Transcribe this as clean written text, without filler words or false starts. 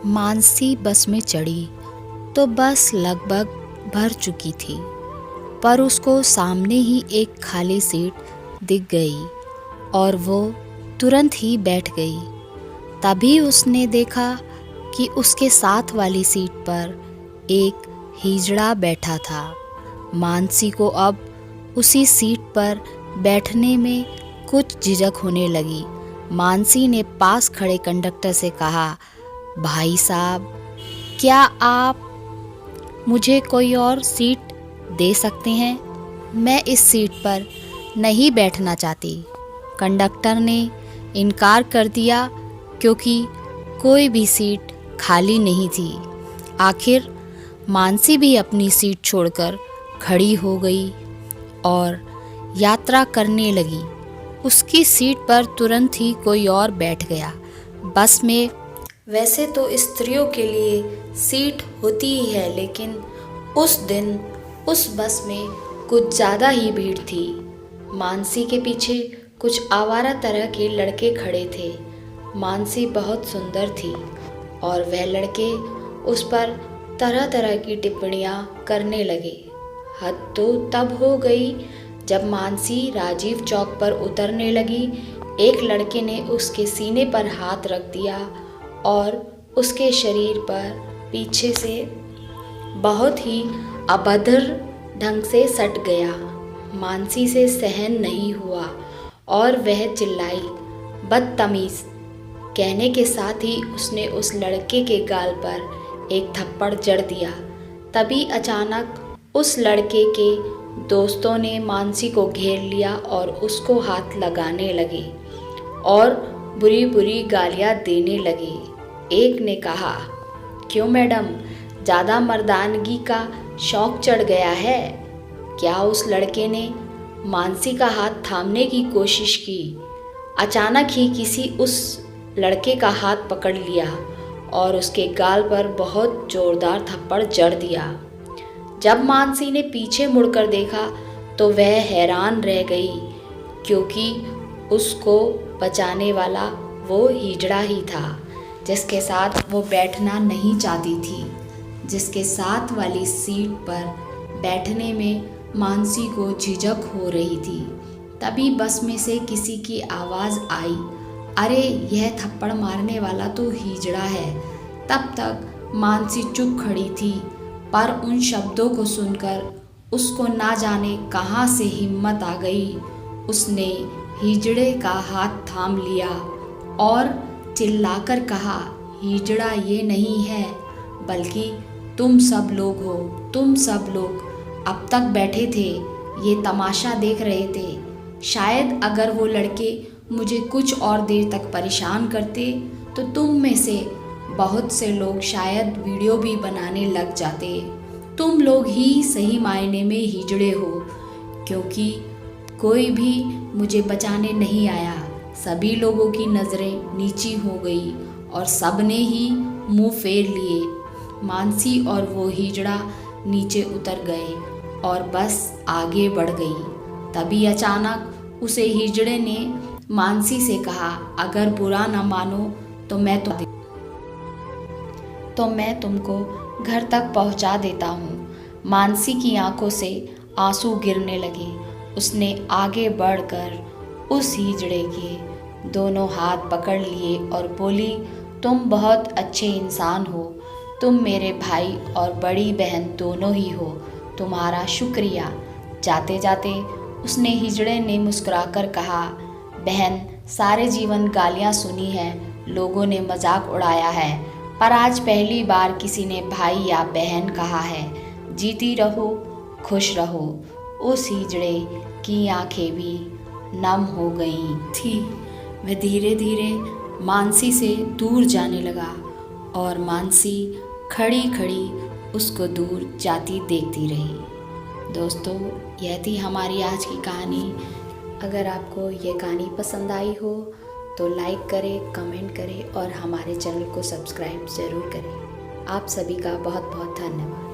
मानसी बस में चढ़ी तो बस लगभग भर चुकी थी, पर उसको सामने ही एक खाली सीट दिख गई और वो तुरंत ही बैठ गई। तभी उसने देखा कि उसके साथ वाली सीट पर एक हिजड़ा बैठा था। मानसी को अब उसी सीट पर बैठने में कुछ झिझक होने लगी। मानसी ने पास खड़े कंडक्टर से कहा, भाई साहब, क्या आप मुझे कोई और सीट दे सकते हैं? मैं इस सीट पर नहीं बैठना चाहती। कंडक्टर ने इनकार कर दिया क्योंकि कोई भी सीट खाली नहीं थी। आखिर मानसी भी अपनी सीट छोड़कर खड़ी हो गई और यात्रा करने लगी। उसकी सीट पर तुरंत ही कोई और बैठ गया। बस में वैसे तो स्त्रियों के लिए सीट होती ही है, लेकिन उस दिन उस बस में कुछ ज़्यादा ही भीड़ थी। मानसी के पीछे कुछ आवारा तरह के लड़के खड़े थे। मानसी बहुत सुंदर थी और वह लड़के उस पर तरह तरह की टिप्पणियाँ करने लगे। हद तो तब हो गई जब मानसी राजीव चौक पर उतरने लगी। एक लड़के ने उसके सीने पर हाथ रख दिया और उसके शरीर पर पीछे से बहुत ही अभद्र ढंग से सट गया। मानसी से सहन नहीं हुआ और वह चिल्लाई, बदतमीज। कहने के साथ ही उसने उस लड़के के गाल पर एक थप्पड़ जड़ दिया। तभी अचानक उस लड़के के दोस्तों ने मानसी को घेर लिया और उसको हाथ लगाने लगे और बुरी बुरी गालियाँ देने लगे। एक ने कहा, क्यों मैडम, ज़्यादा मर्दानगी का शौक चढ़ गया है क्या? उस लड़के ने मानसी का हाथ थामने की कोशिश की। अचानक ही किसी उस लड़के का हाथ पकड़ लिया और उसके गाल पर बहुत ज़ोरदार थप्पड़ जड़ दिया। जब मानसी ने पीछे मुड़कर देखा तो वह हैरान रह गई, क्योंकि उसको बचाने वाला वो हिजड़ा ही था जिसके साथ वो बैठना नहीं चाहती थी। जिसके साथ वाली सीट पर बैठने में मानसी को झिझक हो रही थी। तभी बस में से किसी की आवाज़ आई, अरे यह थप्पड़ मारने वाला तो हिजड़ा है। तब तक मानसी चुप खड़ी थी, पर उन शब्दों को सुनकर उसको ना जाने कहाँ से हिम्मत आ गई। उसने हिजड़े का हाथ थाम लिया और चिल्लाकर कहा, हिजड़ा ये नहीं है, बल्कि तुम सब लोग हो। तुम सब लोग अब तक बैठे थे, ये तमाशा देख रहे थे। शायद अगर वो लड़के मुझे कुछ और देर तक परेशान करते तो तुम में से बहुत से लोग शायद वीडियो भी बनाने लग जाते। तुम लोग ही सही मायने में हिजड़े हो, क्योंकि कोई भी मुझे बचाने नहीं आया। सभी लोगों की नज़रें नीची हो गई और सब ने ही मुंह फेर लिए। मानसी और वो हिजड़ा नीचे उतर गए और बस आगे बढ़ गई। तभी अचानक उसे हिजड़े ने मानसी से कहा, अगर बुरा ना मानो तो मैं तुमको घर तक पहुंचा देता हूँ। मानसी की आंखों से आंसू गिरने लगे। उसने आगे बढ़कर उस हिजड़े के दोनों हाथ पकड़ लिए और बोली, तुम बहुत अच्छे इंसान हो। तुम मेरे भाई और बड़ी बहन दोनों ही हो। तुम्हारा शुक्रिया। जाते जाते उसने हिजड़े ने मुस्कुराकर कहा, बहन, सारे जीवन गालियाँ सुनी हैं, लोगों ने मजाक उड़ाया है, पर आज पहली बार किसी ने भाई या बहन कहा है। जीती रहो, खुश रहो। उस हिजड़े की आंखें भी नम हो गई थी। वह धीरे धीरे मानसी से दूर जाने लगा और मानसी खड़ी खड़ी उसको दूर जाती देखती रही। दोस्तों, यह थी हमारी आज की कहानी। अगर आपको ये कहानी पसंद आई हो तो लाइक करें, कमेंट करें और हमारे चैनल को सब्सक्राइब ज़रूर करें। आप सभी का बहुत बहुत धन्यवाद।